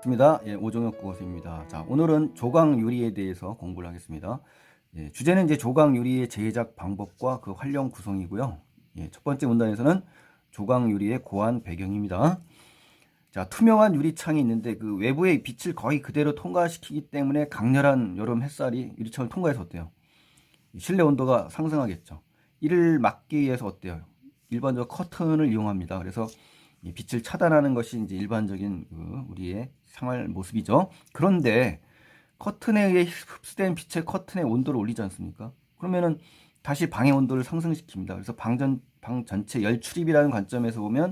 반갑습니다. 오종혁 국어수입니다. 자, 오늘은 조각 유리에 대해서 공부를 하겠습니다. 주제는 이제 조각 유리의 제작 방법과 그 활용 구성이고요. 첫 번째 문단에서는 조각 유리의 고안 배경입니다. 자, 투명한 유리창이 있는데 그 외부의 빛을 거의 그대로 통과시키기 때문에 강렬한 여름 햇살이 유리창을 통과해서 어때요? 실내 온도가 상승하겠죠. 이를 막기 위해서 어때요? 일반적으로 커튼을 이용합니다. 그래서 이 빛을 차단하는 것이 이제 일반적인 우리의 생활 모습이죠. 그런데 커튼에 의해 흡수된 빛의 커튼의 온도를 올리지 않습니까? 그러면은 다시 방의 온도를 상승시킵니다. 그래서 방 전체 열 출입이라는 관점에서 보면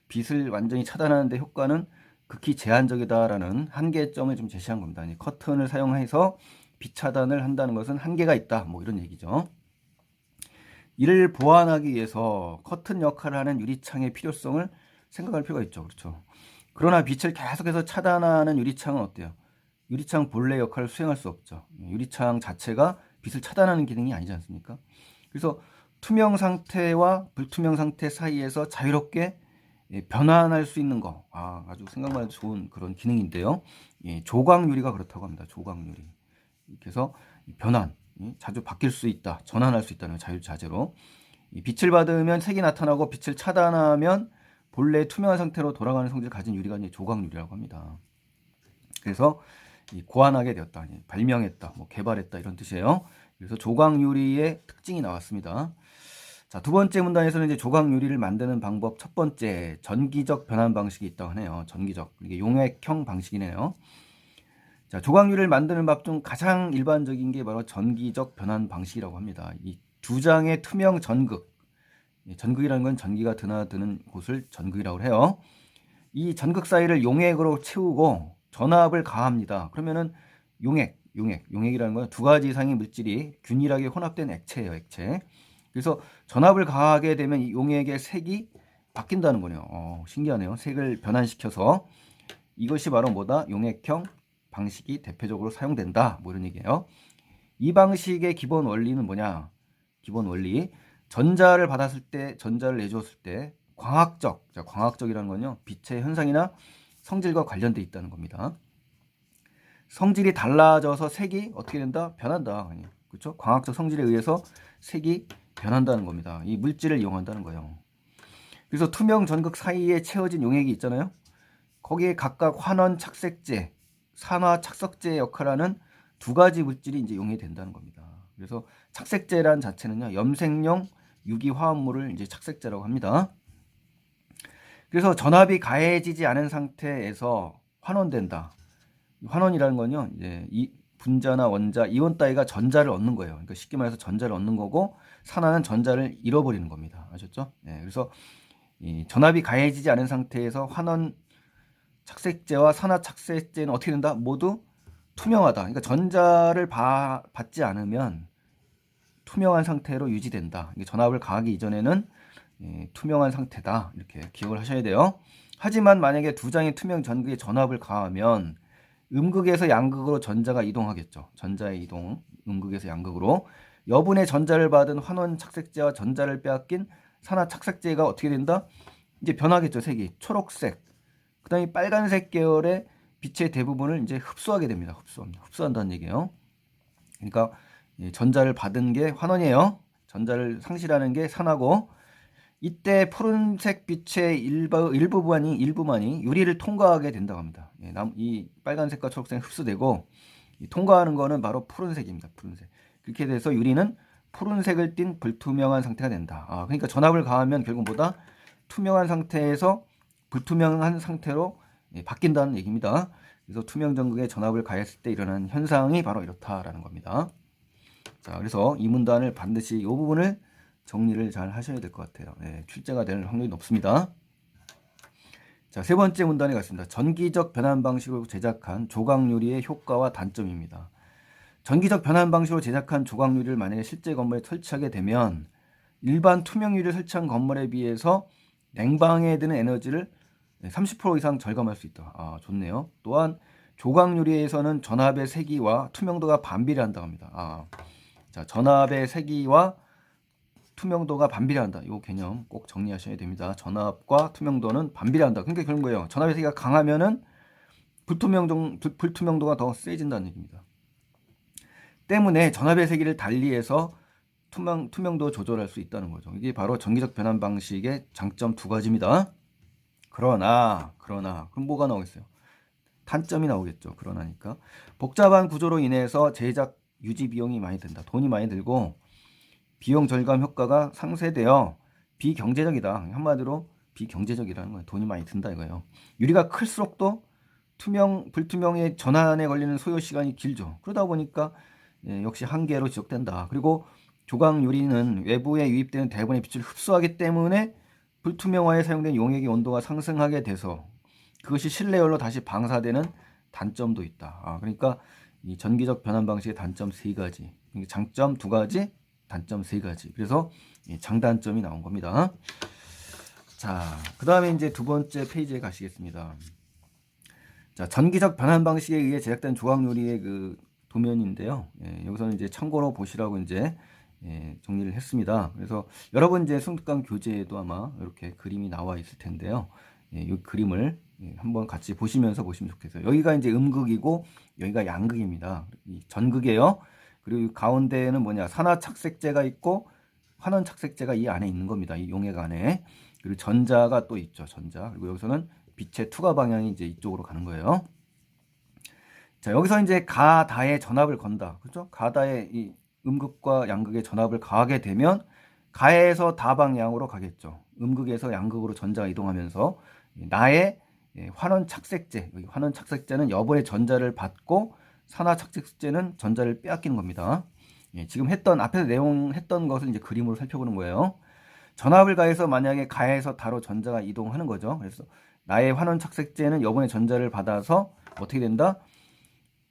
빛을 완전히 차단하는 데 효과는 극히 제한적이다라는 한계점을 좀 제시한 겁니다. 커튼을 사용해서 빛 차단을 한다는 것은 한계가 있다. 뭐 이런 얘기죠. 이를 보완하기 위해서 커튼 역할을 하는 유리창의 필요성을 생각할 필요가 있죠. 그렇죠. 그러나 빛을 계속해서 차단하는 유리창은 어때요? 유리창 본래 역할을 수행할 수 없죠. 유리창 자체가 빛을 차단하는 기능이 아니지 않습니까? 그래서 투명 상태와 불투명 상태 사이에서 자유롭게 변환할 수 있는 거. 아주 생각만 해도 좋은 그런 기능인데요. 조각 유리가 그렇다고 합니다. 조각 유리. 그래서 변환, 자주 바뀔 수 있다. 전환할 수 있다는 자유자재로. 빛을 받으면 색이 나타나고 빛을 차단하면 본래 투명한 상태로 돌아가는 성질을 가진 유리가 이제 조각 유리라고 합니다. 그래서 고안하게 되었다, 발명했다, 뭐 개발했다 이런 뜻이에요. 그래서 조각 유리의 특징이 나왔습니다. 자, 두 번째 문단에서는 이제 조각 유리를 만드는 방법 첫 번째 전기적 변환 방식이 있다고 하네요. 전기적, 이게 용액형 방식이네요. 자, 조각 유리를 만드는 법 중 가장 일반적인 게 바로 전기적 변환 방식이라고 합니다. 이 두 장의 투명 전극, 전극이라는 건 전기가 드나드는 곳을 전극이라고 해요. 이 전극 사이를 용액으로 채우고 전압을 가합니다. 그러면은 용액이라는 건 두 가지 이상의 물질이 균일하게 혼합된 액체예요, 액체. 그래서 전압을 가하게 되면 이 용액의 색이 바뀐다는 거네요. 신기하네요. 색을 변환시켜서 이것이 바로 뭐다? 용액형 방식이 대표적으로 사용된다. 뭐 이런 얘기예요. 이 방식의 기본 원리는 뭐냐? 기본 원리. 전자를 받았을 때, 전자를 내주었을 때 광학적이라는 건요. 빛의 현상이나 성질과 관련돼 있다는 겁니다. 성질이 달라져서 색이 어떻게 된다? 변한다. 그렇죠? 광학적 성질에 의해서 색이 변한다는 겁니다. 이 물질을 이용한다는 거예요. 그래서 투명 전극 사이에 채워진 용액이 있잖아요. 거기에 각각 환원 착색제, 산화 착석제 역할을 하는 두 가지 물질이 이제 용해야 된다는 겁니다. 그래서 착색제란 자체는요, 염색용 유기 화합물을 이제 착색제라고 합니다. 그래서 전압이 가해지지 않은 상태에서 환원된다. 환원이라는 건요, 이제 이 분자나 원자, 이온 따위가 전자를 얻는 거예요. 그러니까 쉽게 말해서 전자를 얻는 거고, 산화는 전자를 잃어버리는 겁니다. 아셨죠? 그래서 이 전압이 가해지지 않은 상태에서 환원 착색제와 산화 착색제는 어떻게 된다? 모두 투명하다. 그러니까 전자를 받지 않으면 투명한 상태로 유지된다. 전압을 가하기 이전에는 투명한 상태다. 이렇게 기억을 하셔야 돼요. 하지만 만약에 두 장의 투명 전극에 전압을 가하면 음극에서 양극으로 전자가 이동하겠죠. 전자의 이동, 음극에서 양극으로. 여분의 전자를 받은 환원 착색제와 전자를 빼앗긴 산화 착색제가 어떻게 된다? 이제 변하겠죠. 색이 초록색. 그다음에 빨간색 계열의 빛의 대부분을 이제 흡수하게 됩니다. 흡수한다는 얘기예요. 그러니까 전자를 받은 게 환원이에요. 전자를 상실하는 게 산화고, 이때 푸른색 빛의 일부만이 유리를 통과하게 된다고 합니다. 이 빨간색과 초록색은 흡수되고 통과하는 거는 바로 푸른색입니다. 푸른색. 그렇게 돼서 유리는 푸른색을 띤 불투명한 상태가 된다. 그러니까 전압을 가하면 결국 뭐다? 투명한 상태에서 불투명한 상태로 바뀐다는 얘기입니다. 그래서 투명 전극에 전압을 가했을 때 일어나는 현상이 바로 이렇다라는 겁니다. 자, 그래서 이 문단을 반드시 이 부분을 정리를 잘 하셔야 될 것 같아요. 출제가 될 확률이 높습니다. 자, 세 번째 문단에 갔습니다. 전기적 변환 방식으로 제작한 조각 유리의 효과와 단점입니다. 전기적 변환 방식으로 제작한 조각 유리를 만약에 실제 건물에 설치하게 되면 일반 투명 유리를 설치한 건물에 비해서 냉방에 드는 에너지를 30% 이상 절감할 수 있다. 좋네요. 또한 조각 유리에서는 전압의 세기와 투명도가 반비례한다고 합니다. 자, 전압의 세기와 투명도가 반비례한다. 이 개념 꼭 정리하셔야 됩니다. 전압과 투명도는 반비례한다. 그러니까 그런 거예요. 전압의 세기가 강하면은 불투명도가 더 세진다는 얘기입니다. 때문에 전압의 세기를 달리해서 투명도 조절할 수 있다는 거죠. 이게 바로 전기적 변환 방식의 장점 두 가지입니다. 그러나 그럼 뭐가 나오겠어요? 단점이 나오겠죠. 그러나니까 복잡한 구조로 인해서 제작 유지 비용이 많이 든다. 돈이 많이 들고 비용 절감 효과가 상쇄되어 비경제적이다. 한마디로 비경제적이라는 거예요. 돈이 많이 든다 이거예요. 유리가 클수록 또 불투명의 전환에 걸리는 소요 시간이 길죠. 그러다 보니까 역시 한계로 지적된다. 그리고 조각 유리는 외부에 유입되는 대부분의 빛을 흡수하기 때문에 불투명화에 사용된 용액의 온도가 상승하게 돼서 그것이 실내열로 다시 방사되는 단점도 있다. 그러니까 이 전기적 변환 방식의 단점 3가지, 장점 2가지, 단점 3가지. 그래서 장단점이 나온 겁니다. 자, 그 다음에 이제 두 번째 페이지에 가시겠습니다. 자, 전기적 변환 방식에 의해 제작된 조각 요리의 그 도면인데요. 여기서는 이제 참고로 보시라고 이제 정리를 했습니다. 그래서 여러분 이제 승득강 교재에도 아마 이렇게 그림이 나와 있을 텐데요. 이 그림을 한번 같이 보시면서 보시면 좋겠어요. 여기가 이제 음극이고 여기가 양극입니다. 이 전극이에요. 그리고 가운데에는 뭐냐, 산화 착색제가 있고 환원 착색제가 이 안에 있는 겁니다. 이 용액 안에. 그리고 전자가 또 있죠. 전자. 그리고 여기서는 빛의 투과 방향이 이제 이쪽으로 가는 거예요. 자, 여기서 이제 가다에 전압을 건다. 그렇죠? 가다에 이 음극과 양극의 전압을 가하게 되면 가에서 다 방향으로 가겠죠. 음극에서 양극으로 전자가 이동하면서 나의 환원 착색제, 환원 착색제는 여분의 전자를 받고 산화 착색제는 전자를 빼앗기는 겁니다. 지금 앞에서 내용 했던 것을 이제 그림으로 살펴보는 거예요. 전압을 가해서 만약에 가에서 다로 전자가 이동하는 거죠. 그래서 나의 환원 착색제는 여분의 전자를 받아서 어떻게 된다?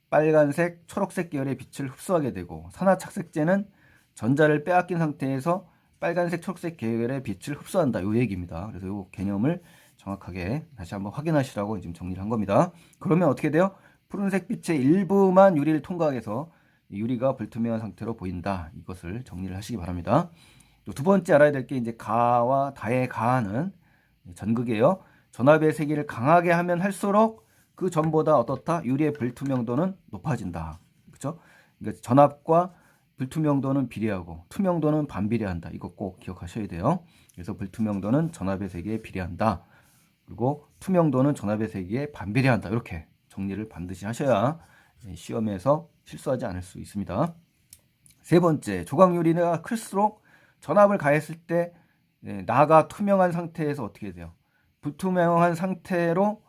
빨간색, 초록색 계열의 빛을 흡수하게 되고 산화 착색제는 전자를 빼앗긴 상태에서 빨간색, 초록색 계열의 빛을 흡수한다. 이 얘기입니다. 그래서 이 개념을 정확하게 다시 한번 확인하시라고 지금 정리를 한 겁니다. 그러면 어떻게 돼요? 푸른색 빛의 일부만 유리를 통과해서 유리가 불투명한 상태로 보인다. 이것을 정리를 하시기 바랍니다. 또 두 번째 알아야 될 게 이제 가와 다의 가는 전극이에요. 전압의 세기를 강하게 하면 할수록 그 전보다 어떻다? 유리의 불투명도는 높아진다. 그렇죠? 그러니까 전압과 불투명도는 비례하고 투명도는 반비례한다. 이거 꼭 기억하셔야 돼요. 그래서 불투명도는 전압의 세기에 비례한다. 그리고 투명도는 전압의 세기에 반비례한다. 이렇게 정리를 반드시 하셔야 시험에서 실수하지 않을 수 있습니다. 세 번째, 조각 유리가 클수록 전압을 가했을 때 나가 투명한 상태에서 어떻게 돼요? 불투명한 상태로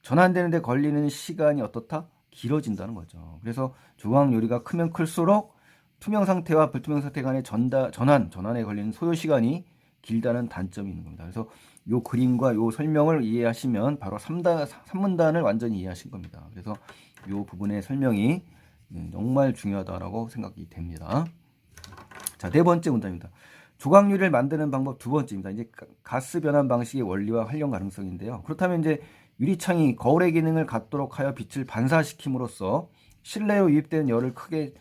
전환되는 데 걸리는 시간이 어떻다? 길어진다는 거죠. 그래서 조각 유리가 크면 클수록 투명 상태와 불투명 상태 간의 전환에 걸리는 소요 시간이 길다는 단점이 있는 겁니다. 그래서 요 그림과 요 설명을 이해하시면 바로 3문단을 완전히 이해하신 겁니다. 그래서 요 부분의 설명이 정말 중요하다라고 생각이 됩니다. 자, 네 번째 문단입니다. 조각 유리를 만드는 방법 두 번째입니다. 이제 가스 변환 방식의 원리와 활용 가능성인데요. 그렇다면 이제 유리창이 거울의 기능을 갖도록 하여 빛을 반사시킴으로써 실내로 유입되는 열을 크게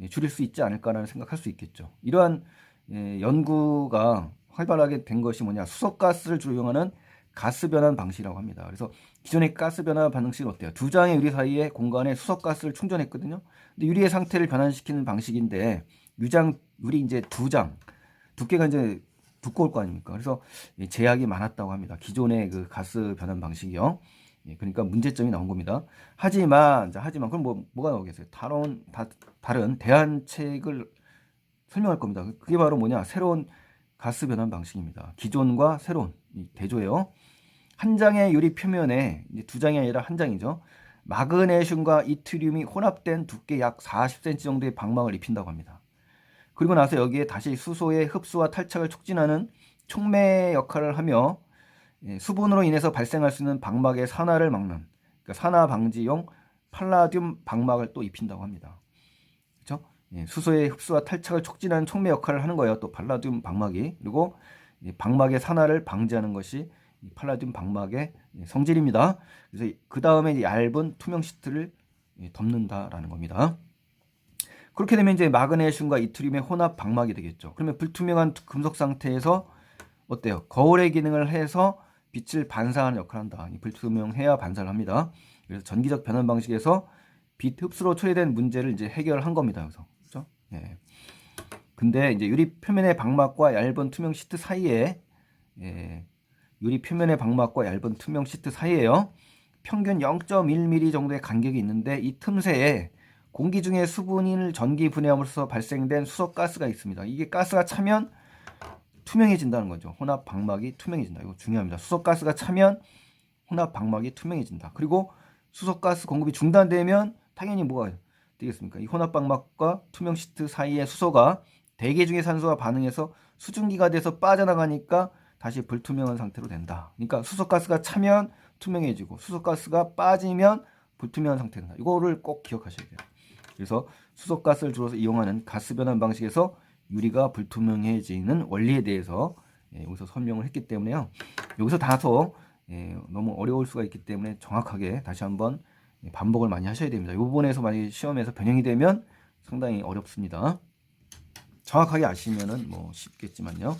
줄일 수 있지 않을까라는 생각할 수 있겠죠. 이러한 연구가 활발하게 된 것이 뭐냐, 수소가스를 주로 이용하는 가스 변환 방식이라고 합니다. 그래서 기존의 가스 변환 방식은 어때요? 두 장의 유리 사이에 공간에 수소가스를 충전했거든요. 근데 유리의 상태를 변환시키는 방식인데 유리 이제 두 장 두께가 이제 두꺼울 거 아닙니까? 그래서 제약이 많았다고 합니다. 기존의 그 가스 변환 방식이요. 그러니까 문제점이 나온 겁니다. 하지만 그럼 뭐가 나오겠어요? 다른 대안책을 설명할 겁니다. 그게 바로 뭐냐? 새로운 가스 변환 방식입니다. 기존과 새로운 대조예요. 한 장의 유리 표면에 이제 두 장이 아니라 한 장이죠. 마그네슘과 이트리움이 혼합된 두께 약 40cm 정도의 방망을 입힌다고 합니다. 그리고 나서 여기에 다시 수소의 흡수와 탈착을 촉진하는 촉매 역할을 하며 수분으로 인해서 발생할 수 있는 방막의 산화를 막는, 그러니까 산화 방지용 팔라듐 방막을 또 입힌다고 합니다. 그렇죠? 수소의 흡수와 탈착을 촉진하는 촉매 역할을 하는 거예요. 또 팔라듐 방막이. 그리고 방막의 산화를 방지하는 것이 팔라듐 방막의 성질입니다. 그래서 그 다음에 얇은 투명 시트를 덮는다라는 겁니다. 그렇게 되면 이제 마그네슘과 이트리움의 혼합 방막이 되겠죠. 그러면 불투명한 금속 상태에서 어때요? 거울의 기능을 해서 빛을 반사하는 역할을 한다. 이 불투명해야 반사를 합니다. 그래서 전기적 변환 방식에서 빛 흡수로 처리된 문제를 이제 해결한 겁니다. 여기서. 그렇죠? 예. 근데 이제 유리 표면의 방막과 얇은 투명 시트 사이에 유리 표면의 방막과 얇은 투명 시트 사이에요. 평균 0.1mm 정도의 간격이 있는데 이 틈새에 공기 중에 수분을 전기 분해함으로써 발생된 수소 가스가 있습니다. 이게 가스가 차면 투명해진다는 거죠. 혼합 방막이 투명해진다. 이거 중요합니다. 수소 가스가 차면 혼합 방막이 투명해진다. 그리고 수소 가스 공급이 중단되면 당연히 뭐가 되겠습니까? 이 혼합 방막과 투명 시트 사이의 수소가 대기 중의 산소와 반응해서 수증기가 돼서 빠져나가니까 다시 불투명한 상태로 된다. 그러니까 수소가스가 차면 투명해지고 수소가스가 빠지면 불투명한 상태가 된다. 이거를 꼭 기억하셔야 돼요. 그래서 수소가스를 주로 이용하는 가스 변환 방식에서 유리가 불투명해지는 원리에 대해서 여기서 설명을 했기 때문에요. 여기서 다소 너무 어려울 수가 있기 때문에 정확하게 다시 한번 반복을 많이 하셔야 됩니다. 이 부분에서 만약에 시험에서 변형이 되면 상당히 어렵습니다. 정확하게 아시면은 뭐 쉽겠지만요.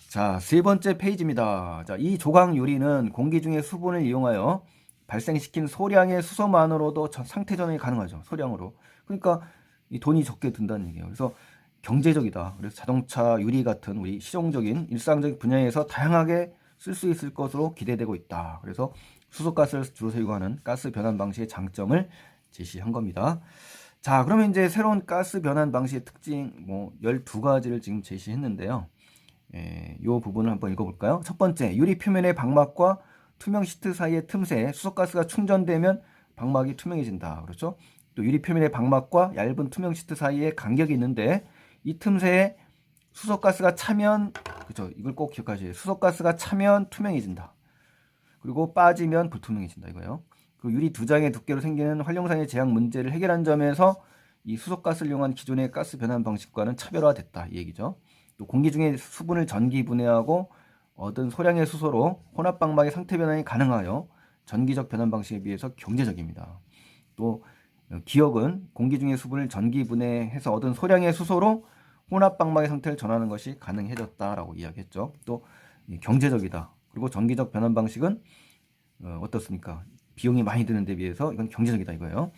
자, 세 번째 페이지입니다. 자, 이 조각 유리는 공기 중의 수분을 이용하여 발생시킨 소량의 수소만으로도 상태 전환이 가능하죠. 소량으로. 그러니까 이 돈이 적게 든다는 얘기예요. 그래서 경제적이다. 그래서 자동차 유리 같은 우리 실용적인 일상적 분야에서 다양하게 쓸 수 있을 것으로 기대되고 있다. 그래서 수소가스를 주로 사용하는 가스 변환 방식의 장점을 제시한 겁니다. 자, 그러면 이제 새로운 가스 변환 방식의 특징 뭐 12가지를 지금 제시했는데요. 이 부분을 한번 읽어볼까요? 첫 번째, 유리 표면의 방막과 투명 시트 사이의 틈새에 수소가스가 충전되면 방막이 투명해진다. 그렇죠? 또 유리 표면의 방막과 얇은 투명 시트 사이에 간격이 있는데 이 틈새에 수소가스가 차면, 그렇죠? 이걸 꼭 기억하셔야 돼요. 수소가스가 차면 투명해진다. 그리고 빠지면 불투명해진다 이거예요. 그 유리 두 장의 두께로 생기는 활용상의 제약 문제를 해결한 점에서 이 수소가스를 이용한 기존의 가스 변환 방식과는 차별화됐다 이 얘기죠. 또 공기 중에 수분을 전기 분해하고 얻은 소량의 수소로 혼합 방막의 상태 변환이 가능하여 전기적 변환 방식에 비해서 경제적입니다. 또 기억은 공기 중의 수분을 전기 분해해서 얻은 소량의 수소로 혼합 방막의 상태를 전하는 것이 가능해졌다라고 이야기했죠. 또 경제적이다. 그리고 전기적 변환 방식은 어떻습니까? 비용이 많이 드는 데 비해서 이건 경제적이다 이거예요.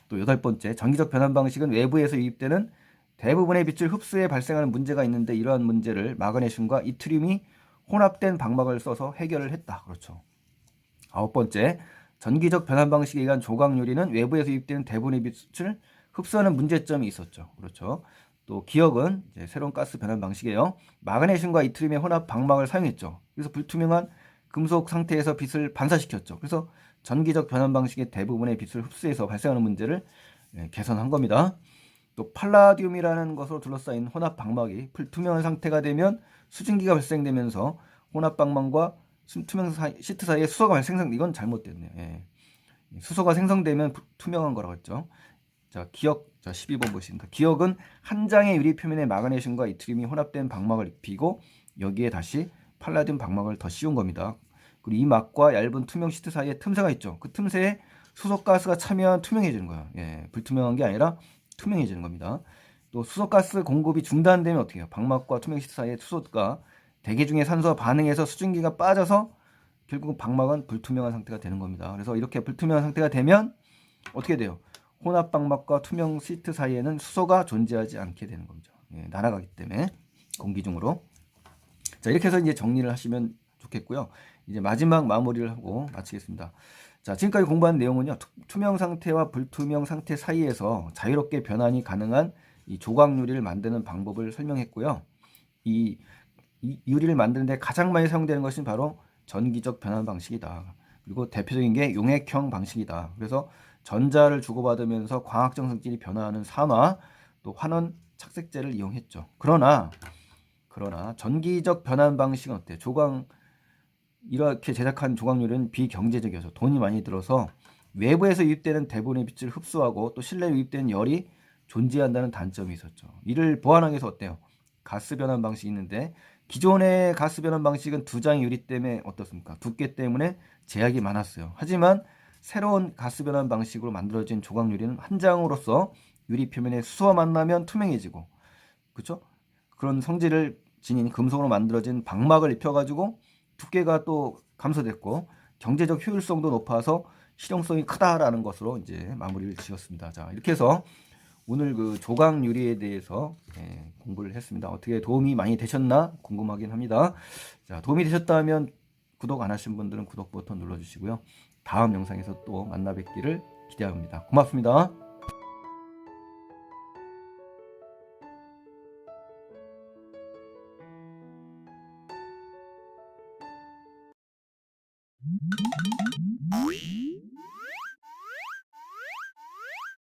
또 8번째, 전기적 변환 방식은 외부에서 유입되는 대부분의 빛을 흡수해 발생하는 문제가 있는데 이러한 문제를 마그네슘과 이트륨이 혼합된 방막을 써서 해결을 했다. 그렇죠. 9번째, 전기적 변환 방식에 의한 조각 유리는 외부에서 유입되는 대부분의 빛을 흡수하는 문제점이 있었죠. 그렇죠. 또 기억은 이제 새로운 가스 변환 방식이에요. 마그네슘과 이트륨의 혼합 방막을 사용했죠. 그래서 불투명한 금속 상태에서 빛을 반사시켰죠. 그래서 전기적 변환 방식의 대부분의 빛을 흡수해서 발생하는 문제를 개선한 겁니다. 또 팔라듐이라는 것으로 둘러싸인 혼합 방막이 불투명한 상태가 되면 수증기가 발생되면서 혼합 방막과 투명 시트 사이에 수소가 이건 잘못됐네요. 예. 수소가 생성되면 투명한 거라고 했죠. 자, 기억, 자 12번 보십니다. 기억은 한 장의 유리 표면에 마그네슘과 이트륨이 혼합된 방막을 입히고 여기에 다시 팔라듐 방막을 더 씌운 겁니다. 그리고 이 막과 얇은 투명 시트 사이에 틈새가 있죠. 그 틈새에 수소가스가 차면 투명해지는 거예요. 예, 불투명한 게 아니라 투명해지는 겁니다. 또 수소가스 공급이 중단되면 어떻게 해요? 방막과 투명 시트 사이에 수소가 대기 중의 산소와 반응해서 수증기가 빠져서 결국 방막은 불투명한 상태가 되는 겁니다. 그래서 이렇게 불투명한 상태가 되면 어떻게 돼요? 혼합 방막과 투명 시트 사이에는 수소가 존재하지 않게 되는 거죠. 예, 날아가기 때문에 공기 중으로. 자, 이렇게 해서 이제 정리를 하시면 좋겠고요. 이제 마지막 마무리를 하고 마치겠습니다. 자, 지금까지 공부한 내용은요. 투명 상태와 불투명 상태 사이에서 자유롭게 변환이 가능한 이 조각 유리를 만드는 방법을 설명했고요. 이 유리를 만드는데 가장 많이 사용되는 것은 바로 전기적 변환 방식이다. 그리고 대표적인 게 용액형 방식이다. 그래서 전자를 주고받으면서 광학적 성질이 변화하는 산화, 또 환원 착색제를 이용했죠. 그러나 전기적 변환 방식은 어때요? 이렇게 제작한 조각 유리는 비경제적이어서 돈이 많이 들어서 외부에서 유입되는 대부분의 빛을 흡수하고 또 실내에 유입되는 열이 존재한다는 단점이 있었죠. 이를 보완하기 위해서 어때요? 가스 변환 방식이 있는데 기존의 가스 변환 방식은 두 장의 유리 때문에 어떻습니까? 두께 때문에 제약이 많았어요. 하지만 새로운 가스 변환 방식으로 만들어진 조각 유리는 한 장으로서 유리 표면에 수소와 만나면 투명해지고, 그렇죠? 그런 성질을 지닌 금속으로 만들어진 방막을 입혀가지고 두께가 또 감소됐고 경제적 효율성도 높아서 실용성이 크다라는 것으로 이제 마무리를 지었습니다. 자, 이렇게 해서 오늘 그 조각 유리에 대해서 공부를 했습니다. 어떻게 도움이 많이 되셨나 궁금하긴 합니다. 자, 도움이 되셨다면 구독 안 하신 분들은 구독 버튼 눌러주시고요. 다음 영상에서 또 만나 뵙기를 기대합니다. 고맙습니다.